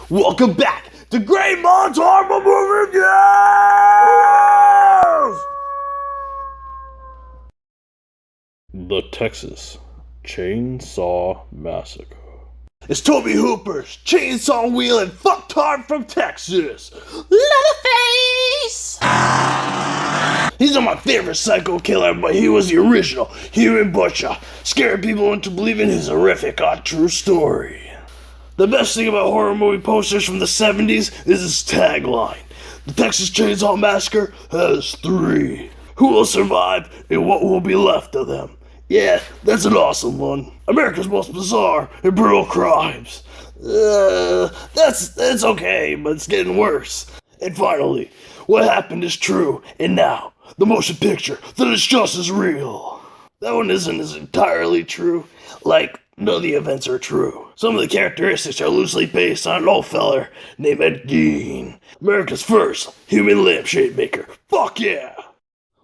Welcome back to Great Mon's Horrible Movie Reviews! The Texas Chainsaw Massacre. It's Toby Hooper's chainsaw wheeling fucktard from Texas, Leatherface! He's not my favorite psycho killer, but he was the original human butcher, scaring people into believing his horrific, true story. The best thing about horror movie posters from the 70s is his tagline. The Texas Chainsaw Massacre has 3. Who will survive and what will be left of them? Yeah, that's an awesome one. America's most bizarre and brutal crimes. That's okay, but it's getting worse. And finally, what happened is true, and now, the motion picture that is just as real. That one isn't as entirely true. Like, none of the events are true. Some of the characteristics are loosely based on an old feller named Ed Gein, America's first human lampshade maker. Fuck yeah!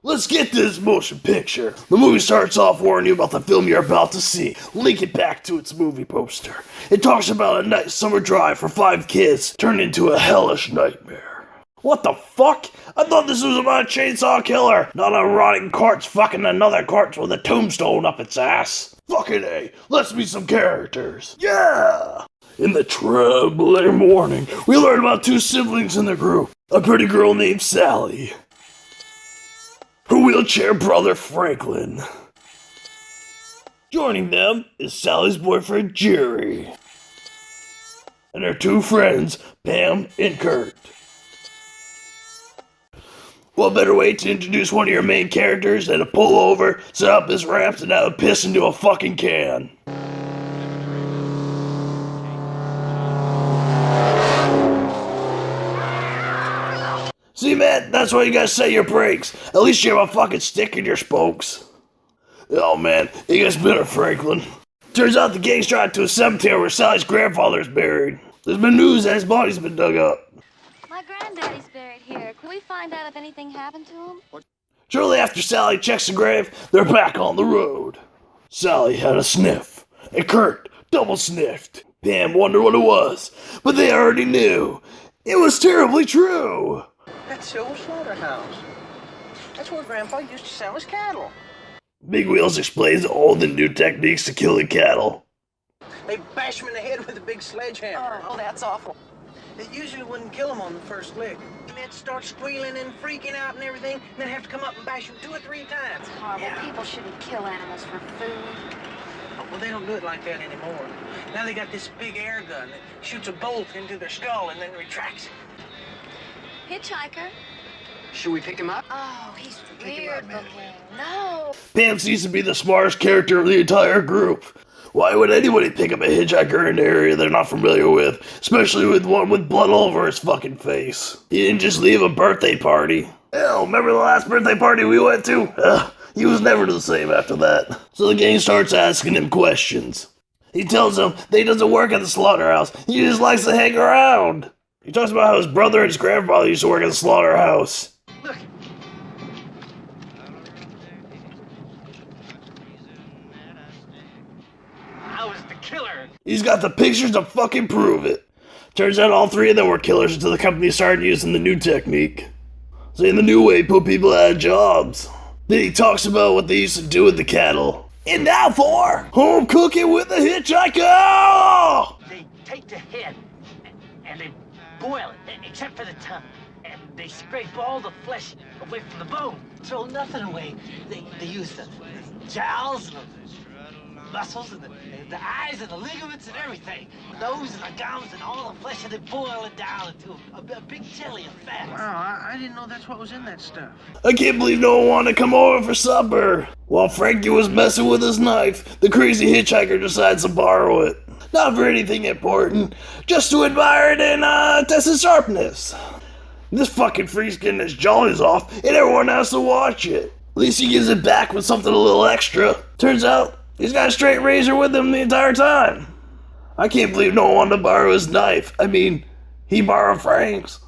Let's get to this motion picture. The movie starts off warning you about the film you're about to see, link it back to its movie poster. It talks about a nice summer drive for 5 kids turned into a hellish nightmare. What the fuck? I thought this was about a chainsaw killer, not a rotting corpse fucking another corpse with a tombstone up its ass. Fucking A, let's meet some characters. Yeah! In the troubling morning, we learn about 2 siblings in the group. A pretty girl named Sally. Her wheelchair brother Franklin. Joining them is Sally's boyfriend Jerry. And her 2 friends, Pam and Kurt. What better way to introduce one of your main characters than to pull over, set up his ramps, and have a piss into a fucking can? See, man, that's why you gotta set your brakes. At least you have a fucking stick in your spokes. Oh man, it gets better, Franklin. Turns out the gang's drive to a cemetery where Sally's grandfather is buried. There's been news that his body's been dug up. My granddaddy's buried here. Can we find out if anything happened to him? Shortly after Sally checks the grave, they're back on the road. Sally had a sniff, and Kurt double sniffed. Pam wondered what it was, but they already knew. It was terribly true. That's the old slaughterhouse. That's where Grandpa used to sell his cattle. Big Wheels explains all the new techniques to killing cattle. They bash him in the head with a big sledgehammer. Oh, that's awful. It usually wouldn't kill him on the first lick. And they'd start squealing and freaking out and everything, and then have to come up and bash him 2 or 3 times. It's horrible. Yeah. People shouldn't kill animals for food. Oh, well, they don't do it like that anymore. Now they got this big air gun that shoots a bolt into their skull and then retracts it. Hitchhiker? Should we pick him up? Oh, he's Pick him weird up, man. looking. No. Pam seems to be the smartest character of the entire group. Why would anybody pick up a hitchhiker in an area they're not familiar with, especially with one with blood all over his fucking face? He didn't just leave a birthday party. Hell, remember the last birthday party we went to? He was never the same after that. So the gang starts asking him questions. He tells them that he doesn't work at the slaughterhouse, he just likes to hang around. He talks about how his brother and his grandfather used to work at the slaughterhouse. Look. I was the killer. He's got the pictures to fucking prove it. Turns out all 3 of them were killers until the company started using the new technique. Saying the new way put people out of jobs. Then he talks about what they used to do with the cattle. And now for home cooking with a hitchhiker! They take the head and they boil it, except for the tongue. And they scrape all the flesh away from the bone. Throw nothing away. They use the jowls and the muscles and the eyes and the ligaments and everything. The nose and the gums and all the flesh, and they boil it down into a big jelly of fat. Wow, I didn't know that's what was in that stuff. I can't believe no one wanted to come over for supper. While Frankie was messing with his knife, the crazy hitchhiker decides to borrow it. Not for anything important, just to admire it and test its sharpness. This fucking freak's getting his jollies off, and everyone has to watch it. At least he gives it back with something a little extra. Turns out, he's got a straight razor with him the entire time. I can't believe no one wanted to borrow his knife. I mean, he borrowed Frank's.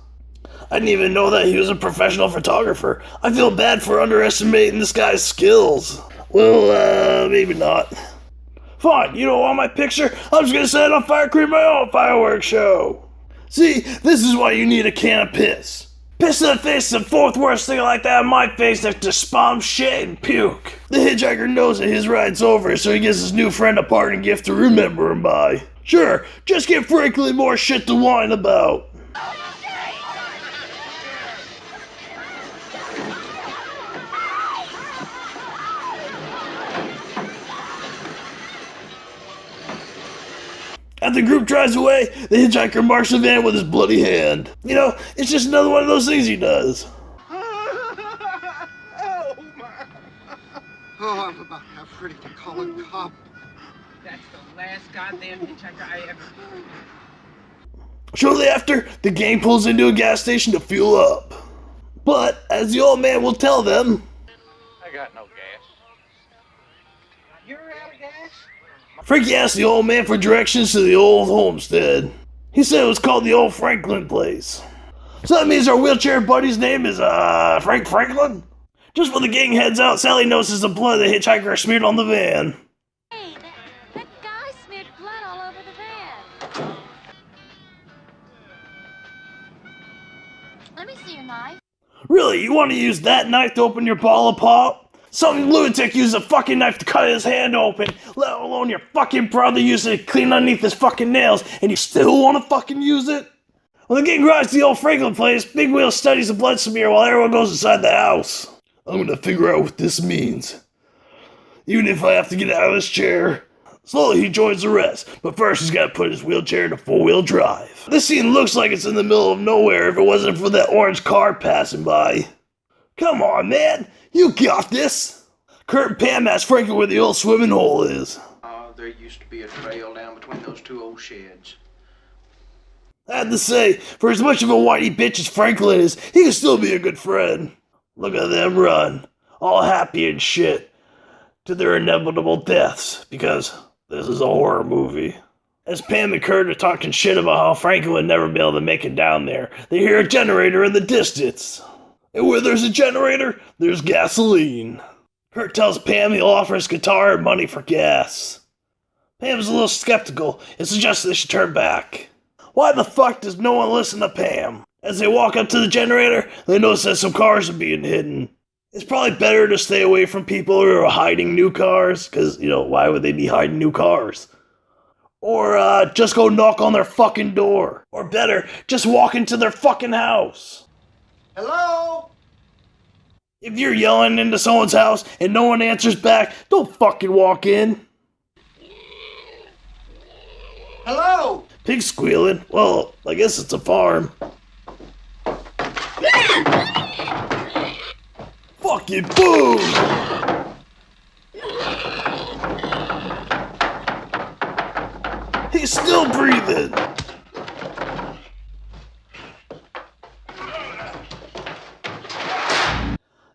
I didn't even know that he was a professional photographer. I feel bad for underestimating this guy's skills. Well, maybe not. Fine, you don't want my picture? I'm just gonna set it on fire, create my own fireworks show. See, this is why you need a can of piss. Piss in the face is the fourth worst thing like that on my face after spam, shit, and puke. The hitchhiker knows that his ride's over, so he gives his new friend a parting gift to remember him by. Sure, just give Franklin more shit to whine about. As the group drives away, the hitchhiker marks the van with his bloody hand. You know, it's just another one of those things he does. Oh, my. Oh, I'm about half ready to call a cop. That's the last goddamn hitchhiker I ever... Shortly after, the gang pulls into a gas station to fuel up. But, as the old man will tell them, I got no gas. You're out of gas? Frankie asked the old man for directions to the old homestead. He said it was called the Old Franklin Place. So that means our wheelchair buddy's name is, Frank Franklin? Just when the gang heads out, Sally notices the blood of the hitchhiker smeared on the van. Hey, that guy smeared blood all over the van. Let me see your knife. Really, you want to use that knife to open your bottle of pop? Some lunatic used a fucking knife to cut his hand open, let alone your fucking brother used it to clean underneath his fucking nails, and you still want to fucking use it? When the gang arrives to the Old Franklin Place, Big Wheel studies the blood smear while everyone goes inside the house. I'm gonna figure out what this means. Even if I have to get out of this chair. Slowly he joins the rest, but first he's gotta put his wheelchair into four-wheel drive. This scene looks like it's in the middle of nowhere if it wasn't for that orange car passing by. Come on, man! You got this! Kurt and Pam ask Frankie where the old swimming hole is. There used to be a trail down between those two old sheds. I have to say, for as much of a whiny bitch as Franklin is, he can still be a good friend. Look at them run, all happy and shit, to their inevitable deaths, because this is a horror movie. As Pam and Kurt are talking shit about how Franklin would never be able to make it down there, they hear a generator in the distance. And where there's a generator, there's gasoline. Kurt tells Pam he'll offer his guitar and money for gas. Pam's a little skeptical and suggests they should turn back. Why the fuck does no one listen to Pam? As they walk up to the generator, they notice that some cars are being hidden. It's probably better to stay away from people who are hiding new cars, because, you know, why would they be hiding new cars? Or, just go knock on their fucking door. Or better, just walk into their fucking house. Hello? If you're yelling into someone's house and no one answers back, don't fucking walk in. Hello? Pig squealing? Well, I guess it's a farm. Fucking boom! He's still breathing!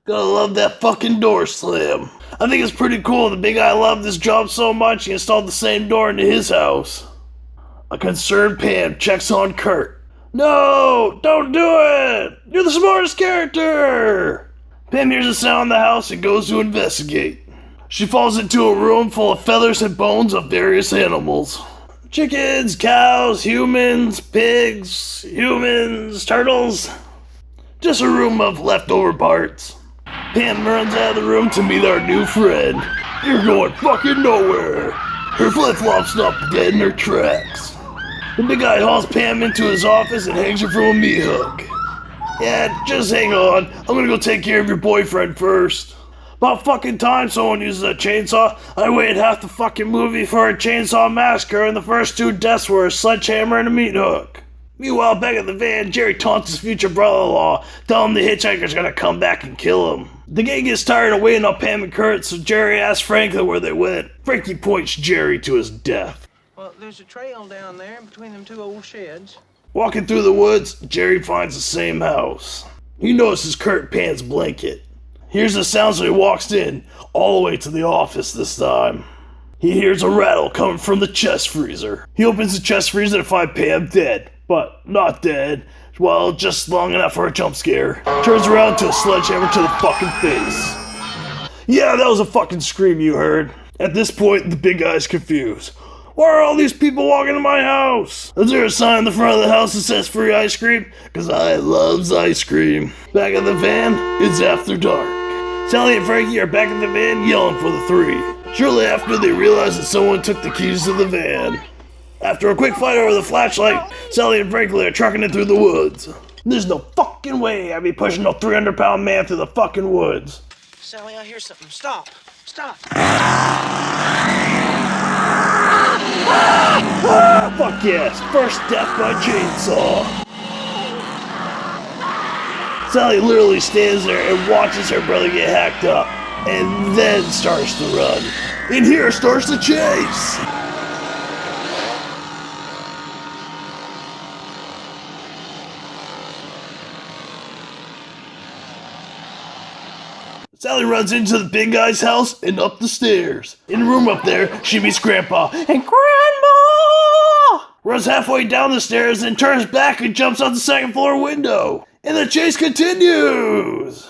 Gotta love that fucking door slam. I think it's pretty cool the big guy loved this job so much he installed the same door into his house. A concerned Pam checks on Kurt. No! Don't do it! You're the smartest character! Pam hears a sound in the house and goes to investigate. She falls into a room full of feathers and bones of various animals. Chickens, cows, humans, pigs, humans, turtles. Just a room of leftover parts. Pam runs out of the room to meet our new friend. You're going fucking nowhere. Her flip-flops stop dead in her tracks. The big guy hauls Pam into his office and hangs her from a meat hook. Yeah, just hang on. I'm gonna go take care of your boyfriend first. About fucking time someone uses a chainsaw. I waited half the fucking movie for a chainsaw massacre, and the first two deaths were a sledgehammer and a meat hook. Meanwhile, back at the van, Jerry taunts his future brother-in-law, telling him the hitchhiker's gonna come back and kill him. The gang gets tired of waiting on Pam and Kurt, so Jerry asks Franklin where they went. Frankie points Jerry to his death. Well, there's a trail down there between them two old sheds. Walking through the woods, Jerry finds the same house. He notices Kurt and Pam's blanket. Hears the sound, so he walks in, all the way to the office this time. He hears a rattle coming from the chest freezer. He opens the chest freezer to find Pam dead, but not dead. Well, just long enough for a jump scare. Turns around to a sledgehammer to the fucking face. Yeah, that was a fucking scream you heard. At this point, the big guy's confused. Why are all these people walking in my house? Is there a sign in the front of the house that says free ice cream? Cause I loves ice cream. Back of the van, it's after dark. Sally and Frankie are back in the van yelling for the three. Shortly after, they realize that someone took the keys to the van. After a quick fight over the flashlight, Sally and Frankie are trucking it through the woods. There's no fucking way I'd be pushing a 300-pound man through the fucking woods. Sally, I hear something. Stop. Stop. Fuck yes, first death by chainsaw. Sally literally stands there and watches her brother get hacked up, and then starts to run. And here starts the chase. Sally runs into the big guy's house and up the stairs. In the room up there, she meets Grandpa and Grandma! Runs halfway down the stairs and turns back and jumps out the second floor window. And the chase continues!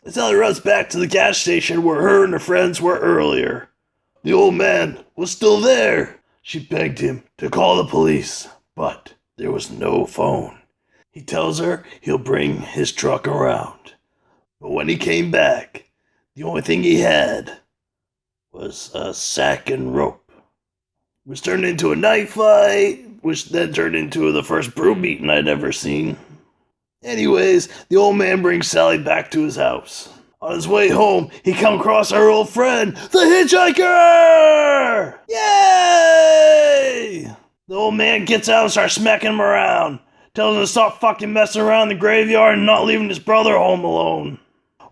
Sally runs back to the gas station where her and her friends were earlier. The old man was still there. She begged him to call the police, but there was no phone. He tells her he'll bring his truck around. But when he came back, the only thing he had was a sack and rope, which turned into a knife fight, which then turned into the first broom beating I'd ever seen. Anyways, the old man brings Sally back to his house. On his way home, he comes across our old friend, the hitchhiker! Yay! The old man gets out and starts smacking him around. Tells him to stop fucking messing around in the graveyard and not leaving his brother home alone.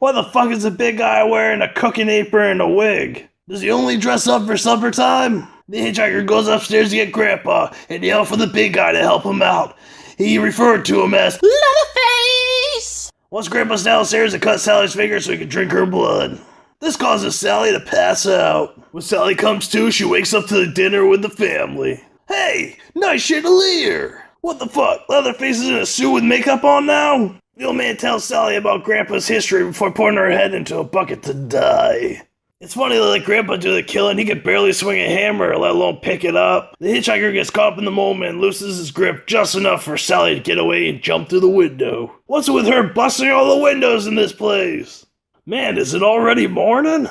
Why the fuck is the big guy wearing a cooking apron and a wig? Does he only dress up for supper time? The hitchhiker goes upstairs to get Grandpa and yells for the big guy to help him out. He referred to him as Leatherface! Once Grandpa's downstairs, it cuts Sally's finger so he can drink her blood. This causes Sally to pass out. When Sally comes to, she wakes up to the dinner with the family. Hey, nice chandelier! What the fuck? Leatherface is in a suit with makeup on now? The old man tells Sally about Grandpa's history before putting her head into a bucket to die. It's funny to let Grandpa do the killing. He could barely swing a hammer, let alone pick it up. The hitchhiker gets caught up in the moment and loosens his grip just enough for Sally to get away and jump through the window. What's with her busting all the windows in this place? Man, is it already morning?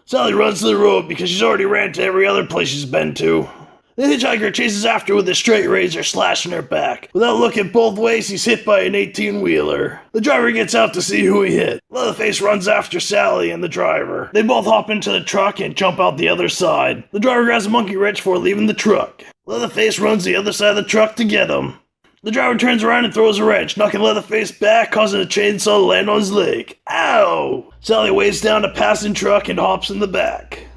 Sally runs to the road because she's already ran to every other place she's been to. The hitchhiker chases after with a straight razor, slashing her back. Without looking both ways, he's hit by an 18-wheeler. The driver gets out to see who he hit. Leatherface runs after Sally and the driver. They both hop into the truck and jump out the other side. The driver grabs a monkey wrench before leaving the truck. Leatherface runs the other side of the truck to get him. The driver turns around and throws a wrench, knocking Leatherface back, causing a chainsaw to land on his leg. Ow! Sally waves down a passing truck and hops in the back.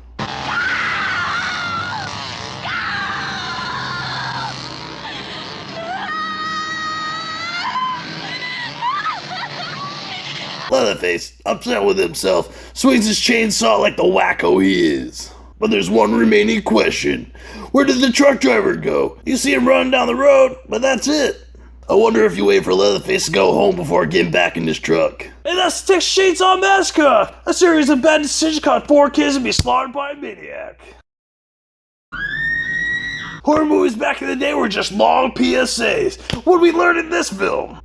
Leatherface, upset with himself, swings his chainsaw like the wacko he is. But there's one remaining question. Where did the truck driver go? You see him running down the road, but that's it. I wonder if you wait for Leatherface to go home before getting back in his truck. And that's Texas Chainsaw Massacre! A series of bad decisions caused 4 kids to be slaughtered by a maniac. Horror movies back in the day were just long PSAs. What did we learn in this film?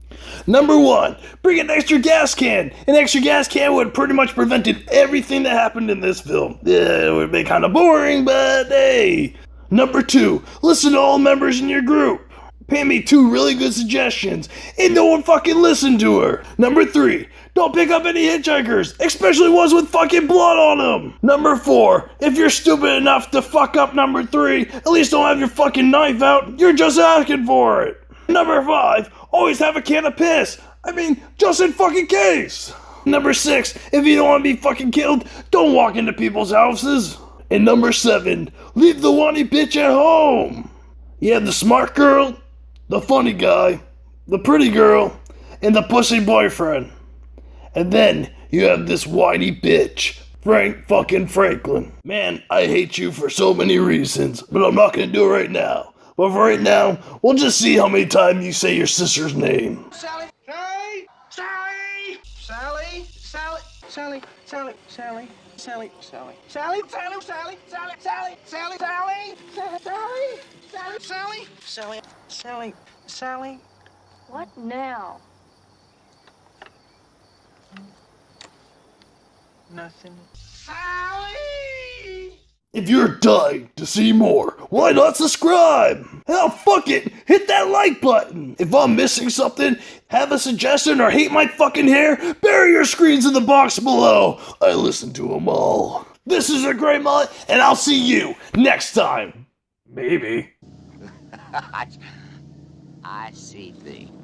Number 1, bring an extra gas can. An extra gas can would pretty much prevented everything that happened in this film. Yeah, it would be kind of boring, but hey. Number 2, listen to all members in your group. Pay me 2 really good suggestions, and no one fucking listened to her. Number 3, don't pick up any hitchhikers, especially ones with fucking blood on them. Number 4, if you're stupid enough to fuck up number 3, at least don't have your fucking knife out. You're just asking for it. Number 5, always have a can of piss. I mean, just in fucking case. Number 6, if you don't want to be fucking killed, don't walk into people's houses. And number 7, leave the whiny bitch at home. You have the smart girl, the funny guy, the pretty girl, and the pussy boyfriend. And then you have this whiny bitch, Frank fucking Franklin. Man, I hate you for so many reasons, but I'm not gonna do it right now. But for right now, we'll just see how many times you say your sister's name. Sally, Sally, Sally, Sally, Sally, Sally, Sally, Sally, Sally, Sally, Sally, Sally, Sally, Sally, Sally, Sally, Sally, Sally, Sally. What now? Nothing. Sally! If you're dying to see more, why not subscribe? Hell, fuck it, hit that like button. If I'm missing something, have a suggestion, or hate my fucking hair, bury your screens in the box below. I listen to them all. This is a great mullet, and I'll see you next time. Maybe. I see things.